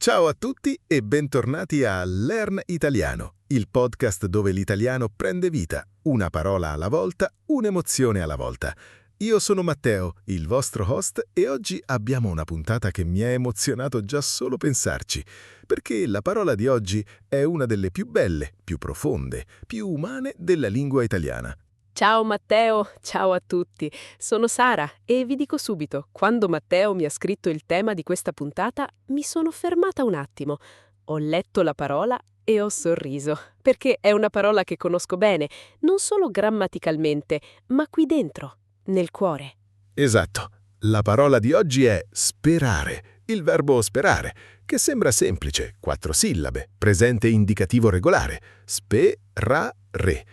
Ciao a tutti e bentornati a Learn Italiano, il podcast dove l'italiano prende vita, una parola alla volta, un'emozione alla volta. Io sono Matteo, il vostro host, e oggi abbiamo una puntata che mi ha emozionato già solo pensarci, perché la parola di oggi è una delle più belle, più profonde, più umane della lingua italiana. Ciao Matteo, ciao a tutti. Sono Sara e vi dico subito, quando Matteo mi ha scritto il tema di questa puntata, mi sono fermata un attimo. Ho letto la parola e ho sorriso, perché è una parola che conosco bene, non solo grammaticalmente, ma qui dentro, nel cuore. Esatto, la parola di oggi è sperare, il verbo sperare, che sembra semplice, 4 sillabe, presente indicativo regolare, sperare.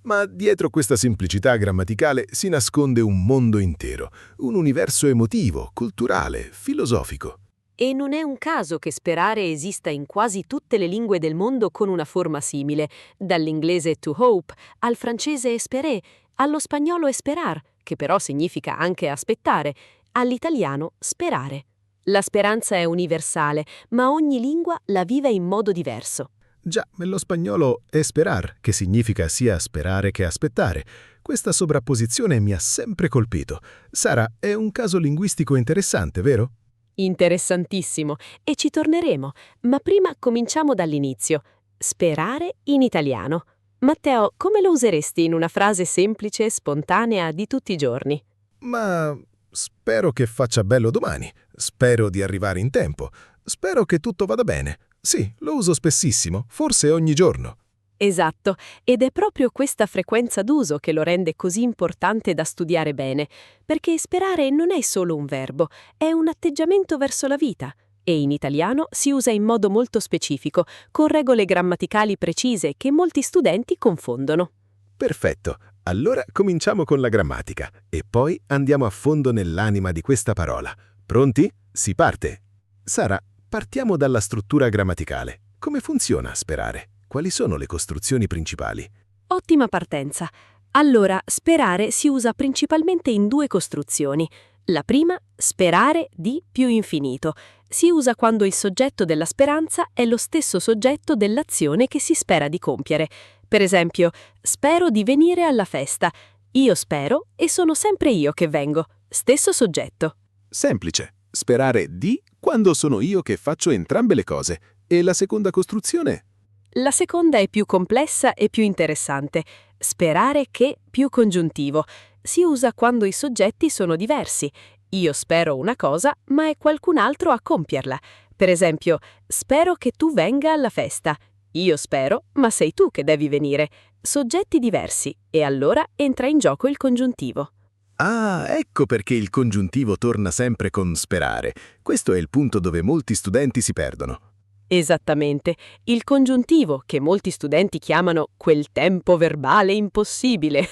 Ma dietro questa semplicità grammaticale si nasconde un mondo intero, un universo emotivo, culturale, filosofico. E non è un caso che sperare esista in quasi tutte le lingue del mondo con una forma simile, dall'inglese to hope, al francese espérer, allo spagnolo esperar, che però significa anche aspettare, all'italiano sperare. La speranza è universale, ma ogni lingua la vive in modo diverso. Già, nello spagnolo esperar, che significa sia sperare che aspettare. Questa sovrapposizione mi ha sempre colpito. Sara, è un caso linguistico interessante, vero? Interessantissimo, e ci torneremo, ma prima cominciamo dall'inizio. Sperare in italiano. Matteo, come lo useresti in una frase semplice e spontanea di tutti i giorni? Ma spero che faccia bello domani. Spero di arrivare in tempo. Spero che tutto vada bene. Sì, lo uso spessissimo, forse ogni giorno. Esatto, ed è proprio questa frequenza d'uso che lo rende così importante da studiare bene, perché sperare non è solo un verbo, è un atteggiamento verso la vita. E in italiano si usa in modo molto specifico, con regole grammaticali precise che molti studenti confondono. Perfetto, allora cominciamo con la grammatica e poi andiamo a fondo nell'anima di questa parola. Pronti? Si parte! Sara, partiamo dalla struttura grammaticale. Come funziona sperare? Quali sono le costruzioni principali? Ottima partenza. Allora, sperare si usa principalmente in 2 costruzioni. La prima, sperare di più infinito. Si usa quando il soggetto della speranza è lo stesso soggetto dell'azione che si spera di compiere. Per esempio, spero di venire alla festa. Io spero e sono sempre io che vengo. Stesso soggetto. Semplice. Sperare di quando sono io che faccio entrambe le cose. E la seconda costruzione? La seconda è più complessa e più interessante. Sperare che più congiuntivo. Si usa quando i soggetti sono diversi. Io spero una cosa, ma è qualcun altro a compierla. Per esempio, spero che tu venga alla festa. Io spero, ma sei tu che devi venire. Soggetti diversi, e allora entra in gioco il congiuntivo. Ah, ecco perché il congiuntivo torna sempre con sperare. Questo è il punto dove molti studenti si perdono. Esattamente. Il congiuntivo, che molti studenti chiamano quel tempo verbale impossibile,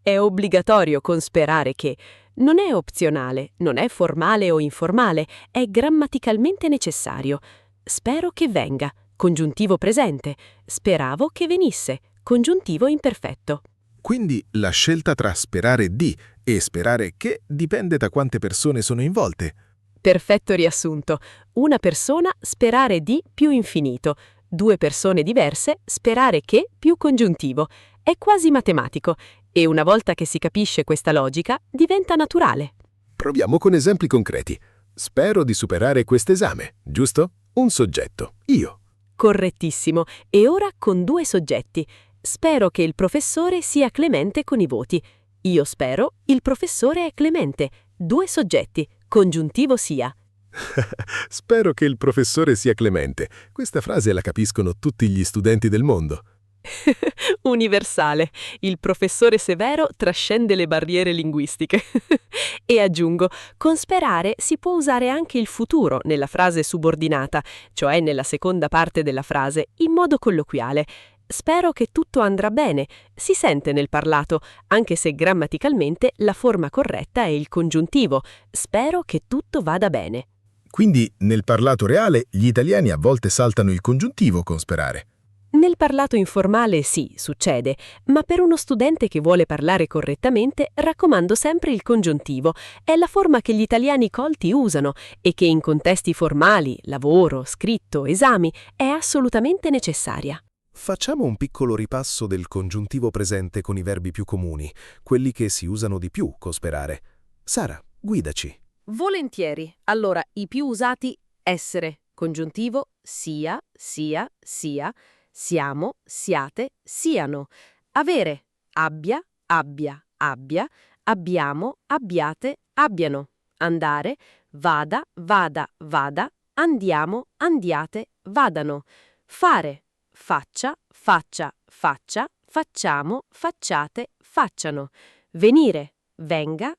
è obbligatorio con sperare che. Non è opzionale, non è formale o informale, è grammaticalmente necessario. Spero che venga, congiuntivo presente. Speravo che venisse, congiuntivo imperfetto. Quindi la scelta tra sperare di e sperare che dipende da quante persone sono involte. Perfetto riassunto. Una persona sperare di più infinito. 2 persone diverse sperare che più congiuntivo. È quasi matematico e una volta che si capisce questa logica diventa naturale. Proviamo con esempi concreti. Spero di superare quest'esame, giusto? Un soggetto, io. Correttissimo. E ora con 2 soggetti. Spero che il professore sia clemente con i voti. Io spero, il professore è clemente. 2 soggetti. Congiuntivo sia. Spero che il professore sia clemente. Questa frase la capiscono tutti gli studenti del mondo. Universale. Il professore severo trascende le barriere linguistiche. E aggiungo, con sperare si può usare anche il futuro nella frase subordinata, cioè nella seconda parte della frase, in modo colloquiale. Spero che tutto andrà bene. Si sente nel parlato, anche se grammaticalmente la forma corretta è il congiuntivo. Spero che tutto vada bene. Quindi, nel parlato reale, gli italiani a volte saltano il congiuntivo con sperare. Nel parlato informale sì, succede, ma per uno studente che vuole parlare correttamente raccomando sempre il congiuntivo. È la forma che gli italiani colti usano e che in contesti formali, lavoro, scritto, esami, è assolutamente necessaria. Facciamo un piccolo ripasso del congiuntivo presente con i verbi più comuni, quelli che si usano di più con sperare. Sara, guidaci. Volentieri. Allora, i più usati: essere, congiuntivo, sia, siamo, siate, siano. Avere, abbia, abbia, abbiamo, abbiate, abbiano. Andare, vada, vada, andiamo, andiate, vadano. Fare, faccia, facciamo, facciate, facciano. Venire, venga,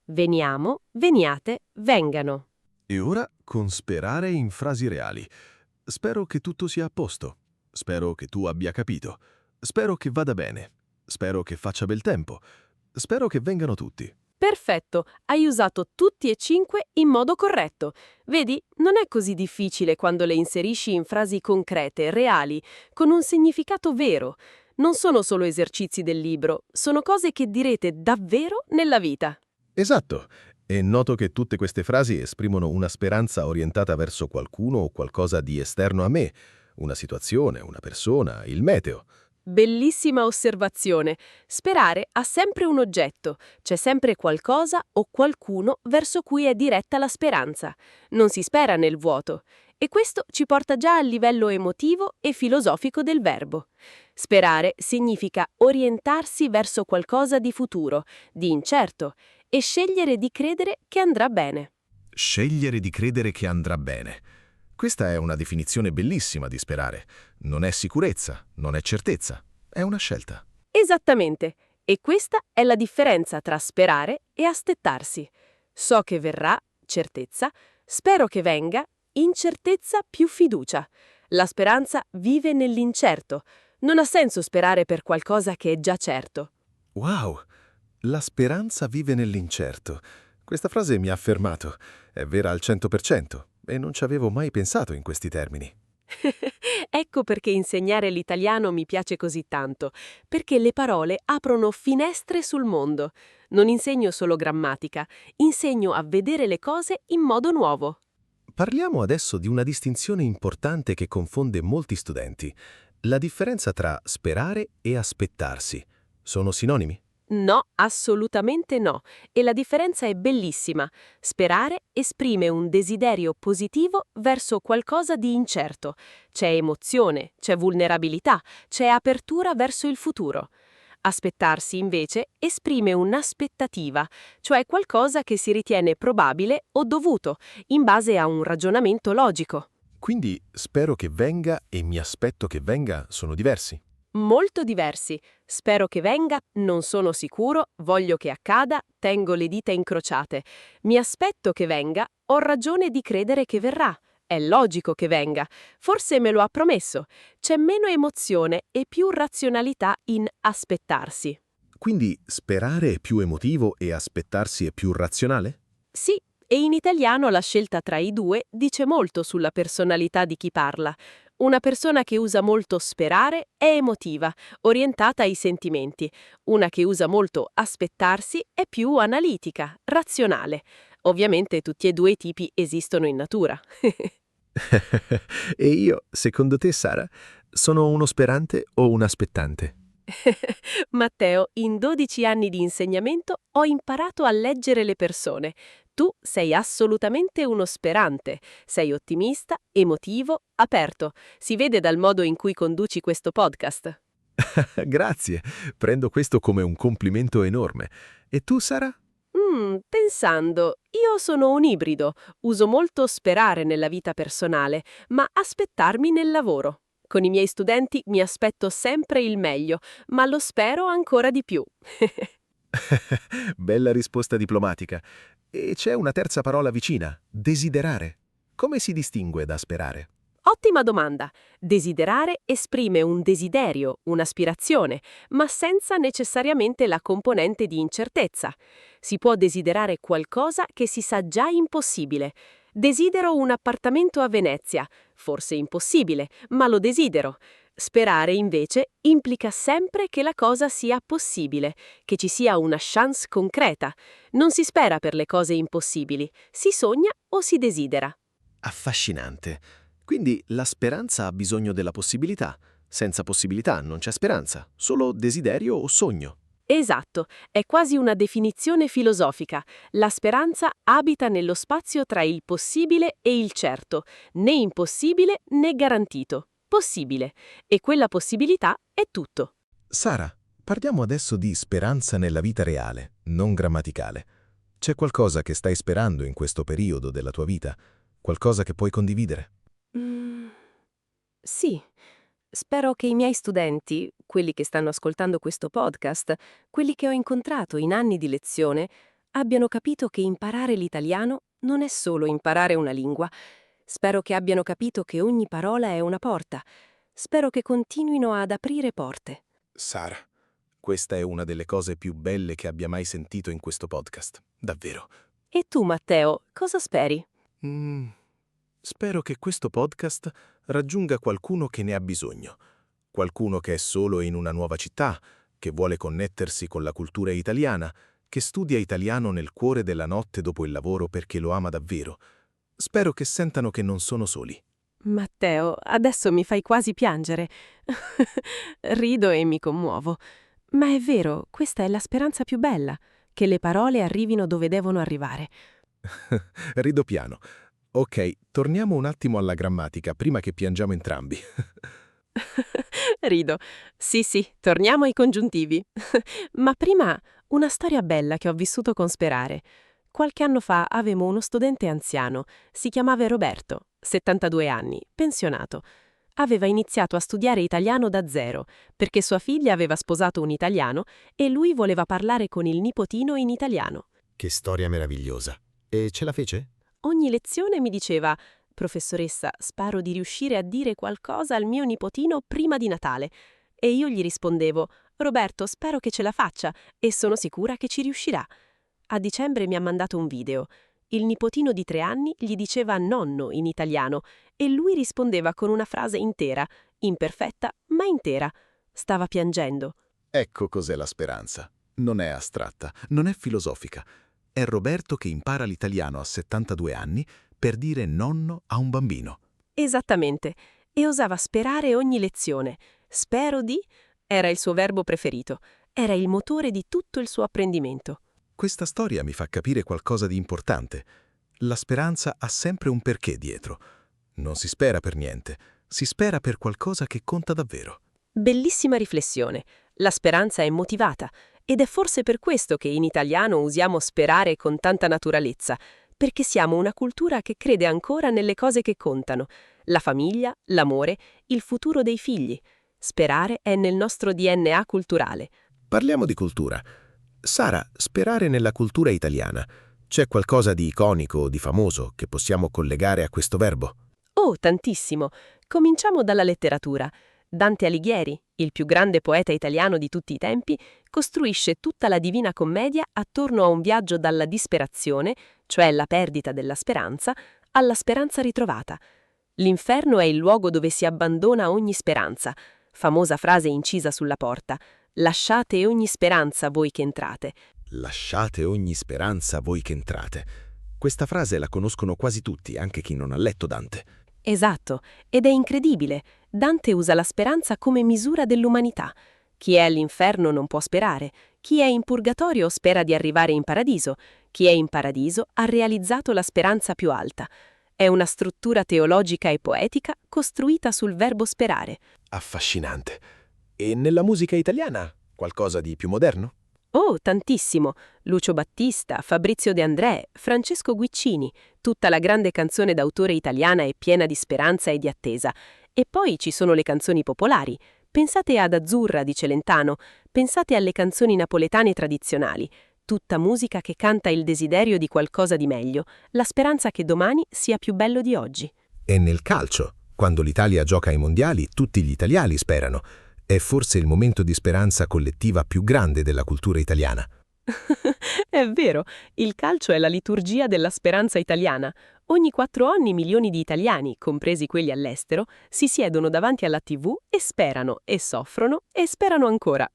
veniamo, veniate, vengano. E ora con sperare in frasi reali. Spero che tutto sia a posto. Spero che tu abbia capito. Spero che vada bene. Spero che faccia bel tempo. Spero che vengano tutti. Perfetto, hai usato tutti e 5 in modo corretto. Vedi, non è così difficile quando le inserisci in frasi concrete, reali, con un significato vero. Non sono solo esercizi del libro, sono cose che direte davvero nella vita. Esatto. E noto che tutte queste frasi esprimono una speranza orientata verso qualcuno o qualcosa di esterno a me, una situazione, una persona, il meteo. Bellissima osservazione. Sperare ha sempre un oggetto, c'è sempre qualcosa o qualcuno verso cui è diretta la speranza. Non si spera nel vuoto. E questo ci porta già al livello emotivo e filosofico del verbo. Sperare significa orientarsi verso qualcosa di futuro, di incerto, e scegliere di credere che andrà bene. Scegliere di credere che andrà bene. Questa è una definizione bellissima di sperare. Non è sicurezza, non è certezza, è una scelta. Esattamente. E questa è la differenza tra sperare e aspettarsi. So che verrà, certezza, spero che venga, incertezza più fiducia. La speranza vive nell'incerto. Non ha senso sperare per qualcosa che è già certo. Wow! La speranza vive nell'incerto. Questa frase mi ha fermato. È vera al 100% e non ci avevo mai pensato in questi termini. Ecco perché insegnare l'italiano mi piace così tanto, perché le parole aprono finestre sul mondo. Non insegno solo grammatica, insegno a vedere le cose in modo nuovo. Parliamo adesso di una distinzione importante che confonde molti studenti. La differenza tra sperare e aspettarsi. Sono sinonimi? No, assolutamente no. E la differenza è bellissima. Sperare esprime un desiderio positivo verso qualcosa di incerto. C'è emozione, c'è vulnerabilità, c'è apertura verso il futuro. Aspettarsi, invece, esprime un'aspettativa, cioè qualcosa che si ritiene probabile o dovuto, in base a un ragionamento logico. Quindi spero che venga e mi aspetto che venga sono diversi. Molto diversi. Spero che venga, non sono sicuro, voglio che accada, tengo le dita incrociate. Mi aspetto che venga, ho ragione di credere che verrà. È logico che venga. Forse me lo ha promesso. C'è meno emozione e più razionalità in aspettarsi. Quindi sperare è più emotivo e aspettarsi è più razionale? Sì, e in italiano la scelta tra i due dice molto sulla personalità di chi parla. Una persona che usa molto sperare è emotiva, orientata ai sentimenti. Una che usa molto aspettarsi è più analitica, razionale. Ovviamente tutti e due i tipi esistono in natura. E io, secondo te, Sara, sono uno sperante o un aspettante? Matteo, in 12 anni di insegnamento ho imparato a leggere le persone. Tu sei assolutamente uno sperante, sei ottimista, emotivo, aperto. Si vede dal modo in cui conduci questo podcast. Grazie, prendo questo come un complimento enorme. E tu, Sara? Pensando, io sono un ibrido, uso molto sperare nella vita personale, ma aspettarmi nel lavoro. Con i miei studenti mi aspetto sempre il meglio, ma lo spero ancora di più. Bella risposta diplomatica. E c'è una terza parola vicina, desiderare. Come si distingue da sperare? Ottima domanda. Desiderare esprime un desiderio, un'aspirazione, ma senza necessariamente la componente di incertezza. Si può desiderare qualcosa che si sa già impossibile. Desidero un appartamento a Venezia. Forse impossibile, ma lo desidero. Sperare, invece, implica sempre che la cosa sia possibile, che ci sia una chance concreta. Non si spera per le cose impossibili, si sogna o si desidera. Affascinante. Quindi la speranza ha bisogno della possibilità. Senza possibilità non c'è speranza, solo desiderio o sogno. Esatto, è quasi una definizione filosofica. La speranza abita nello spazio tra il possibile e il certo, né impossibile né garantito. Possibile. E quella possibilità è tutto. Sara, parliamo adesso di speranza nella vita reale, non grammaticale. C'è qualcosa che stai sperando in questo periodo della tua vita? Qualcosa che puoi condividere? Sì. Spero che i miei studenti, quelli che stanno ascoltando questo podcast, quelli che ho incontrato in anni di lezione, abbiano capito che imparare l'italiano non è solo imparare una lingua. Spero che abbiano capito che ogni parola è una porta. Spero che continuino ad aprire porte. Sara, questa è una delle cose più belle che abbia mai sentito in questo podcast. Davvero. E tu, Matteo, cosa speri? Spero che questo podcast raggiunga qualcuno che ne ha bisogno. Qualcuno che è solo in una nuova città, che vuole connettersi con la cultura italiana, che studia italiano nel cuore della notte dopo il lavoro perché lo ama davvero. Spero che sentano che non sono soli. Matteo, adesso mi fai quasi piangere. Rido e mi commuovo. Ma è vero, questa è la speranza più bella, che le parole arrivino dove devono arrivare. Rido piano. Ok, torniamo un attimo alla grammatica prima che piangiamo entrambi. Rido. Sì, torniamo ai congiuntivi. Ma prima, una storia bella che ho vissuto con Sperare. Qualche anno fa avevo uno studente anziano, si chiamava Roberto, 72 anni, pensionato. Aveva iniziato a studiare italiano da zero, perché sua figlia aveva sposato un italiano e lui voleva parlare con il nipotino in italiano. Che storia meravigliosa. E ce la fece? Ogni lezione mi diceva: «Professoressa, spero di riuscire a dire qualcosa al mio nipotino prima di Natale». E io gli rispondevo: «Roberto, spero che ce la faccia e sono sicura che ci riuscirà». A dicembre mi ha mandato un video. Il nipotino di 3 anni gli diceva nonno in italiano e lui rispondeva con una frase intera, imperfetta ma intera. Stava piangendo. Ecco cos'è la speranza. Non è astratta, non è filosofica. È Roberto che impara l'italiano a 72 anni per dire nonno a un bambino. Esattamente. E osava sperare ogni lezione. Spero di... Era il suo verbo preferito. Era il motore di tutto il suo apprendimento. Questa storia mi fa capire qualcosa di importante. La speranza ha sempre un perché dietro. Non si spera per niente, si spera per qualcosa che conta davvero. Bellissima riflessione. La speranza è motivata. Ed è forse per questo che in italiano usiamo sperare con tanta naturalezza, perché siamo una cultura che crede ancora nelle cose che contano. La famiglia, l'amore, il futuro dei figli. Sperare è nel nostro DNA culturale. Parliamo di cultura. Sara, sperare nella cultura italiana. C'è qualcosa di iconico o di famoso che possiamo collegare a questo verbo? Oh, tantissimo. Cominciamo dalla letteratura. Dante Alighieri, il più grande poeta italiano di tutti i tempi, costruisce tutta la Divina Commedia attorno a un viaggio dalla disperazione, cioè la perdita della speranza, alla speranza ritrovata. L'inferno è il luogo dove si abbandona ogni speranza. Famosa frase incisa sulla porta: «Lasciate ogni speranza voi che entrate». Lasciate ogni speranza voi che entrate. Questa frase la conoscono quasi tutti, anche chi non ha letto Dante. Esatto, ed è incredibile. Dante usa la speranza come misura dell'umanità. Chi è all'inferno non può sperare. Chi è in purgatorio spera di arrivare in paradiso. Chi è in paradiso ha realizzato la speranza più alta. È una struttura teologica e poetica costruita sul verbo sperare. Affascinante. E nella musica italiana? Qualcosa di più moderno? Oh, tantissimo! Lucio Battista, Fabrizio De André, Francesco Guiccini. Tutta la grande canzone d'autore italiana è piena di speranza e di attesa. E poi ci sono le canzoni popolari. Pensate ad Azzurra di Celentano, pensate alle canzoni napoletane tradizionali. Tutta musica che canta il desiderio di qualcosa di meglio, la speranza che domani sia più bello di oggi. E nel calcio, quando l'Italia gioca ai mondiali, tutti gli italiani sperano. È forse il momento di speranza collettiva più grande della cultura italiana. È vero, il calcio è la liturgia della speranza italiana. Ogni 4 anni milioni di italiani, compresi quelli all'estero, si siedono davanti alla TV e sperano, e soffrono, e sperano ancora.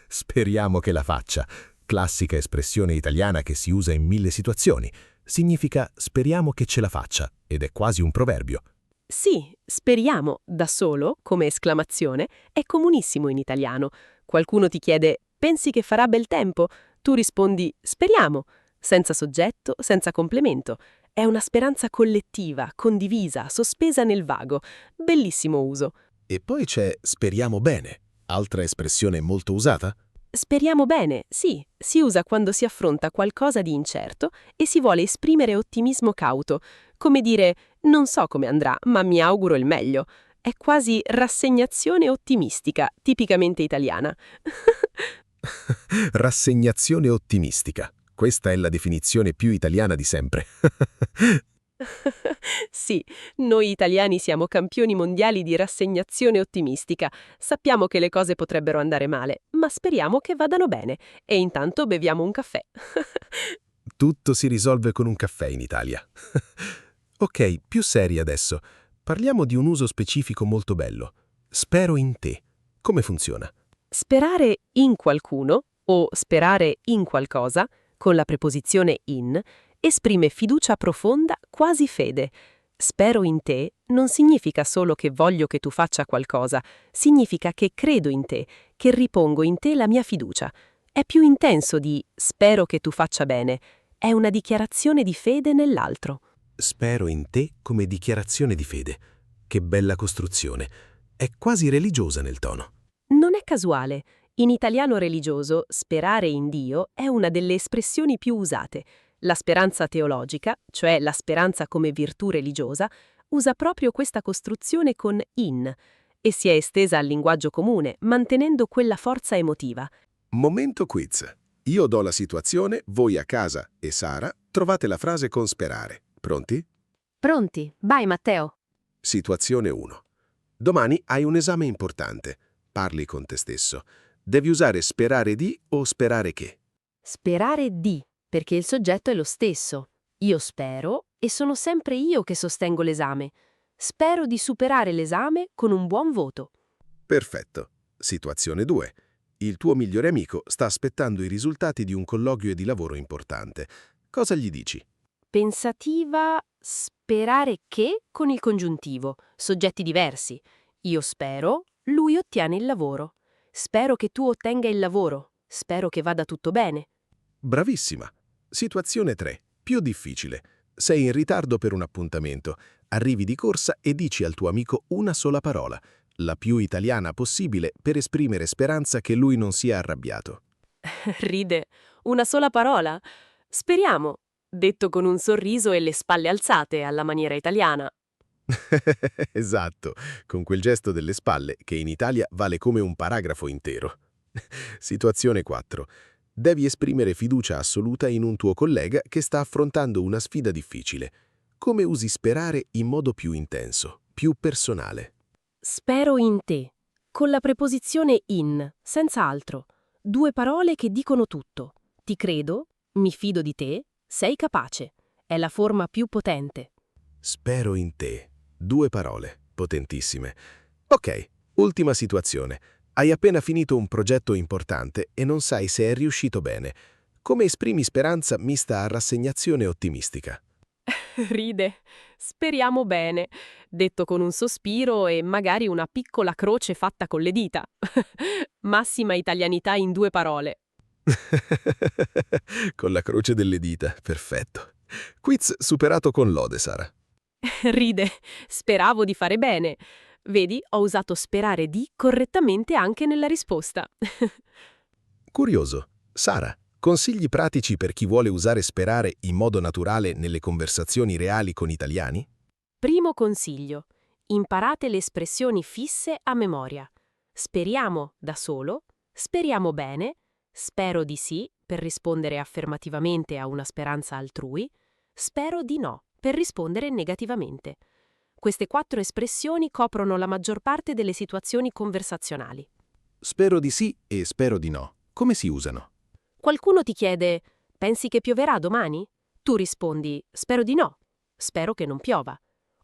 Speriamo che la faccia. Classica espressione italiana che si usa in 1000 situazioni. Significa speriamo che ce la faccia, ed è quasi un proverbio. Sì, speriamo, da solo, come esclamazione, è comunissimo in italiano. Qualcuno ti chiede, pensi che farà bel tempo? Tu rispondi, speriamo, senza soggetto, senza complemento. È una speranza collettiva, condivisa, sospesa nel vago. Bellissimo uso. E poi c'è speriamo bene, altra espressione molto usata. Speriamo bene, sì, si usa quando si affronta qualcosa di incerto e si vuole esprimere ottimismo cauto, come dire non so come andrà, ma mi auguro il meglio. È quasi rassegnazione ottimistica, tipicamente italiana. Rassegnazione ottimistica. Questa è la definizione più italiana di sempre. Sì, noi italiani siamo campioni mondiali di rassegnazione ottimistica. Sappiamo che le cose potrebbero andare male, ma speriamo che vadano bene. E intanto beviamo un caffè. Tutto si risolve con un caffè in Italia. Ok, più seri adesso. Parliamo di un uso specifico molto bello. Spero in te. Come funziona? Sperare in qualcuno o sperare in qualcosa, con la preposizione in, esprime fiducia profonda, quasi fede. Spero in te non significa solo che voglio che tu faccia qualcosa, significa che credo in te, che ripongo in te la mia fiducia. È più intenso di spero che tu faccia bene, è una dichiarazione di fede nell'altro. Spero in te come dichiarazione di fede. Che bella costruzione. È quasi religiosa nel tono. Non è casuale. In italiano religioso, sperare in Dio è una delle espressioni più usate. La speranza teologica, cioè la speranza come virtù religiosa, usa proprio questa costruzione con in e si è estesa al linguaggio comune, mantenendo quella forza emotiva. Momento quiz. Io do la situazione, voi a casa e Sara trovate la frase con sperare. Pronti? Pronti? Vai, Matteo. Situazione 1. Domani hai un esame importante. Parli con te stesso. Devi usare sperare di o sperare che. Sperare di, perché il soggetto è lo stesso. Io spero e sono sempre io che sostengo l'esame. Spero di superare l'esame con un buon voto. Perfetto. Situazione 2. Il tuo migliore amico sta aspettando i risultati di un colloquio di lavoro importante. Cosa gli dici? Pensativa, sperare che con il congiuntivo, soggetti diversi. Io spero, lui ottiene il lavoro. Spero che tu ottenga il lavoro. Spero che vada tutto bene. Bravissima. Situazione 3. Più difficile. Sei in ritardo per un appuntamento. Arrivi di corsa e dici al tuo amico una sola parola, la più italiana possibile per esprimere speranza che lui non sia arrabbiato. Ride. Una sola parola? Speriamo. Detto con un sorriso e le spalle alzate alla maniera italiana. Esatto, con quel gesto delle spalle che in Italia vale come un paragrafo intero. Situazione 4. Devi esprimere fiducia assoluta in un tuo collega che sta affrontando una sfida difficile. Come usi sperare in modo più intenso, più personale? Spero in te. Con la preposizione in, senza altro. 2 parole che dicono tutto. Ti credo, mi fido di te, sei capace. È la forma più potente. Spero in te. 2 parole, potentissime. Ok, ultima situazione. Hai appena finito un progetto importante e non sai se è riuscito bene. Come esprimi speranza mista a rassegnazione ottimistica? Ride. Speriamo bene. Detto con un sospiro e magari una piccola croce fatta con le dita. Massima italianità in 2 parole. Con la croce delle dita, perfetto. Quiz superato con lode, Sara. Ride. Speravo di fare bene. Vedi, ho usato sperare di correttamente anche nella risposta. Curioso. Sara, consigli pratici per chi vuole usare sperare in modo naturale nelle conversazioni reali con italiani? Primo consiglio. Imparate le espressioni fisse a memoria. Speriamo da solo, speriamo bene, spero di sì per rispondere affermativamente a una speranza altrui, spero di no per rispondere negativamente. Queste 4 espressioni coprono la maggior parte delle situazioni conversazionali. Spero di sì e spero di no. Come si usano? Qualcuno ti chiede: pensi che pioverà domani? Tu rispondi: spero di no, spero che non piova.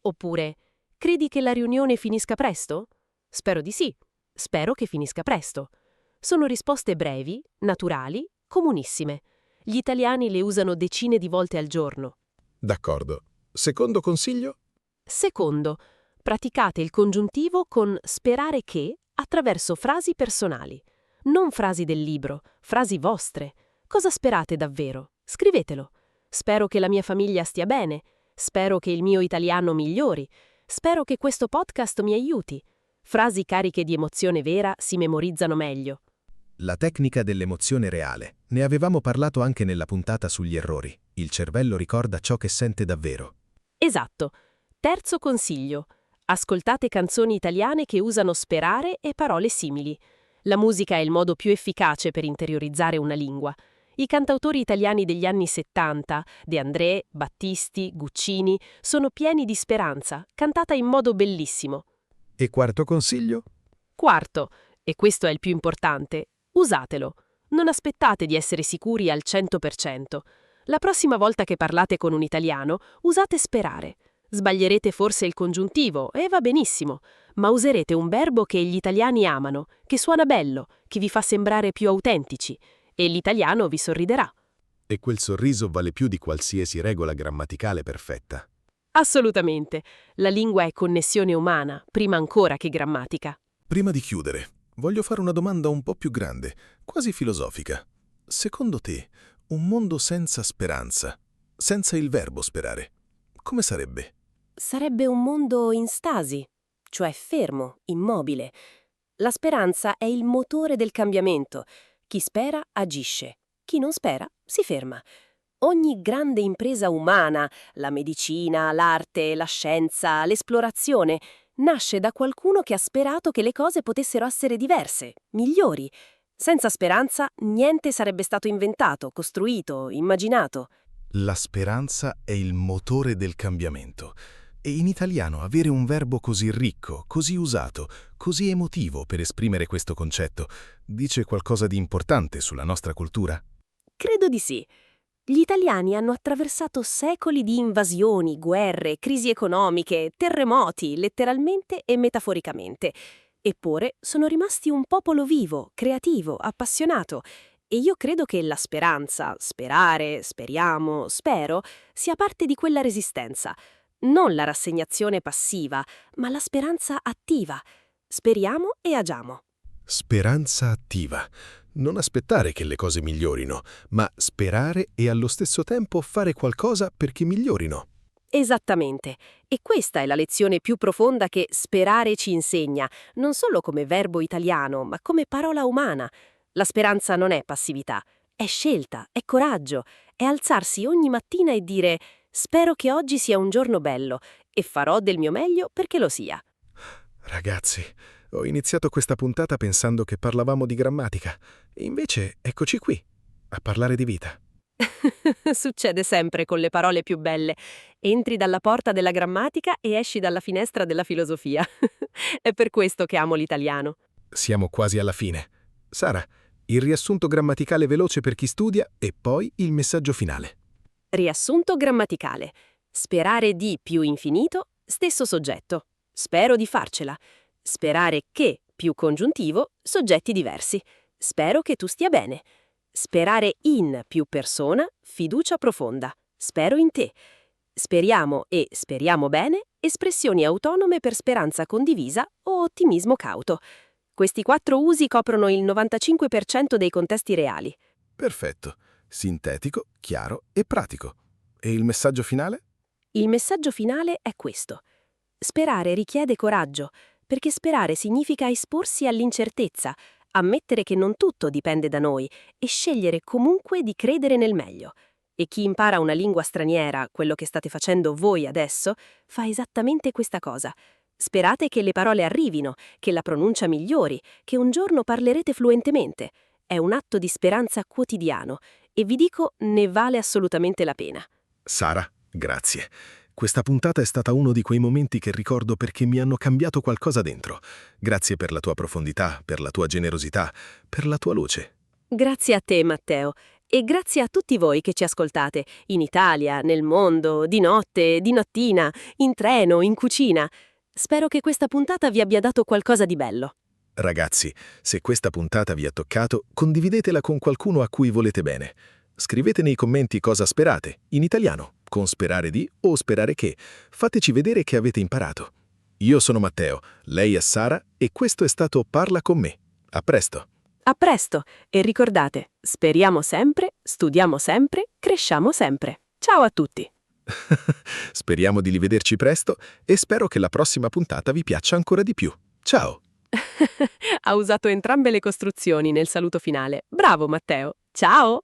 Oppure: credi che la riunione finisca presto? Spero di sì, spero che finisca presto. Sono risposte brevi, naturali, comunissime. Gli italiani le usano decine di volte al giorno. D'accordo. Secondo consiglio? Secondo, praticate il congiuntivo con sperare che attraverso frasi personali. Non frasi del libro, frasi vostre. Cosa sperate davvero? Scrivetelo. Spero che la mia famiglia stia bene. Spero che il mio italiano migliori. Spero che questo podcast mi aiuti. Frasi cariche di emozione vera si memorizzano meglio. La tecnica dell'emozione reale. Ne avevamo parlato anche nella puntata sugli errori. Il cervello ricorda ciò che sente davvero. Esatto. Terzo consiglio. Ascoltate canzoni italiane che usano sperare e parole simili. La musica è il modo più efficace per interiorizzare una lingua. I cantautori italiani degli anni 70, De André, Battisti, Guccini, sono pieni di speranza, cantata in modo bellissimo. E quarto consiglio? Quarto, e questo è il più importante, usatelo. Non aspettate di essere sicuri al 100%. La prossima volta che parlate con un italiano, usate sperare. Sbaglierete forse il congiuntivo, e va benissimo, ma userete un verbo che gli italiani amano, che suona bello, che vi fa sembrare più autentici, e l'italiano vi sorriderà. E quel sorriso vale più di qualsiasi regola grammaticale perfetta. Assolutamente. La lingua è connessione umana, prima ancora che grammatica. Prima di chiudere, voglio fare una domanda un po' più grande, quasi filosofica. Secondo te, un mondo senza speranza, senza il verbo sperare, come sarebbe? Sarebbe un mondo in stasi, cioè fermo, immobile. La speranza è il motore del cambiamento. Chi spera agisce, chi non spera si ferma. Ogni grande impresa umana, la medicina, l'arte, la scienza, l'esplorazione, nasce da qualcuno che ha sperato che le cose potessero essere diverse, migliori. Senza speranza niente sarebbe stato inventato, costruito, immaginato. La speranza è il motore del cambiamento. E in italiano avere un verbo così ricco, così usato, così emotivo per esprimere questo concetto, dice qualcosa di importante sulla nostra cultura? Credo di sì. Gli italiani hanno attraversato secoli di invasioni, guerre, crisi economiche, terremoti, letteralmente e metaforicamente. Eppure sono rimasti un popolo vivo, creativo, appassionato. E io credo che la speranza, sperare, speriamo, spero, sia parte di quella resistenza. Non la rassegnazione passiva, ma la speranza attiva. Speriamo e agiamo. Speranza attiva. Non aspettare che le cose migliorino, ma sperare e allo stesso tempo fare qualcosa perché migliorino. Esattamente. E questa è la lezione più profonda che sperare ci insegna, non solo come verbo italiano, ma come parola umana. La speranza non è passività, è scelta, è coraggio, è alzarsi ogni mattina e dire «Spero che oggi sia un giorno bello e farò del mio meglio perché lo sia». Ragazzi, ho iniziato questa puntata pensando che parlavamo di grammatica. E invece eccoci qui, a parlare di vita. Succede sempre con le parole più belle. Entri dalla porta della grammatica e esci dalla finestra della filosofia. È per questo che amo l'italiano. Siamo quasi alla fine. Sara, il riassunto grammaticale veloce per chi studia e poi il messaggio finale. Riassunto grammaticale. Sperare di più infinito, stesso soggetto. Spero di farcela. Sperare che più congiuntivo, soggetti diversi. Spero che tu stia bene. Sperare in più persona, fiducia profonda. Spero in te. Speriamo e speriamo bene, espressioni autonome per speranza condivisa o ottimismo cauto. Questi 4 usi coprono il 95% dei contesti reali. Perfetto. Sintetico, chiaro e pratico. E il messaggio finale? Il messaggio finale è questo. Sperare richiede coraggio, perché sperare significa esporsi all'incertezza, ammettere che non tutto dipende da noi e scegliere comunque di credere nel meglio. E chi impara una lingua straniera, quello che state facendo voi adesso, fa esattamente questa cosa. Sperate che le parole arrivino, che la pronuncia migliori, che un giorno parlerete fluentemente. È un atto di speranza quotidiano e vi dico, ne vale assolutamente la pena. Sara, grazie. Questa puntata è stata uno di quei momenti che ricordo perché mi hanno cambiato qualcosa dentro. Grazie per la tua profondità, per la tua generosità, per la tua luce. Grazie a te, Matteo. E grazie a tutti voi che ci ascoltate, in Italia, nel mondo, di notte, di nottina, in treno, in cucina. Spero che questa puntata vi abbia dato qualcosa di bello. Ragazzi, se questa puntata vi ha toccato, condividetela con qualcuno a cui volete bene. Scrivete nei commenti cosa sperate, in italiano, con sperare di o sperare che. Fateci vedere che avete imparato. Io sono Matteo, lei è Sara e questo è stato Parla con me. A presto! A presto e ricordate, speriamo sempre, studiamo sempre, cresciamo sempre. Ciao a tutti! Speriamo di rivederci presto e spero che la prossima puntata vi piaccia ancora di più. Ciao! Ha usato entrambe le costruzioni nel saluto finale. Bravo Matteo! Ciao!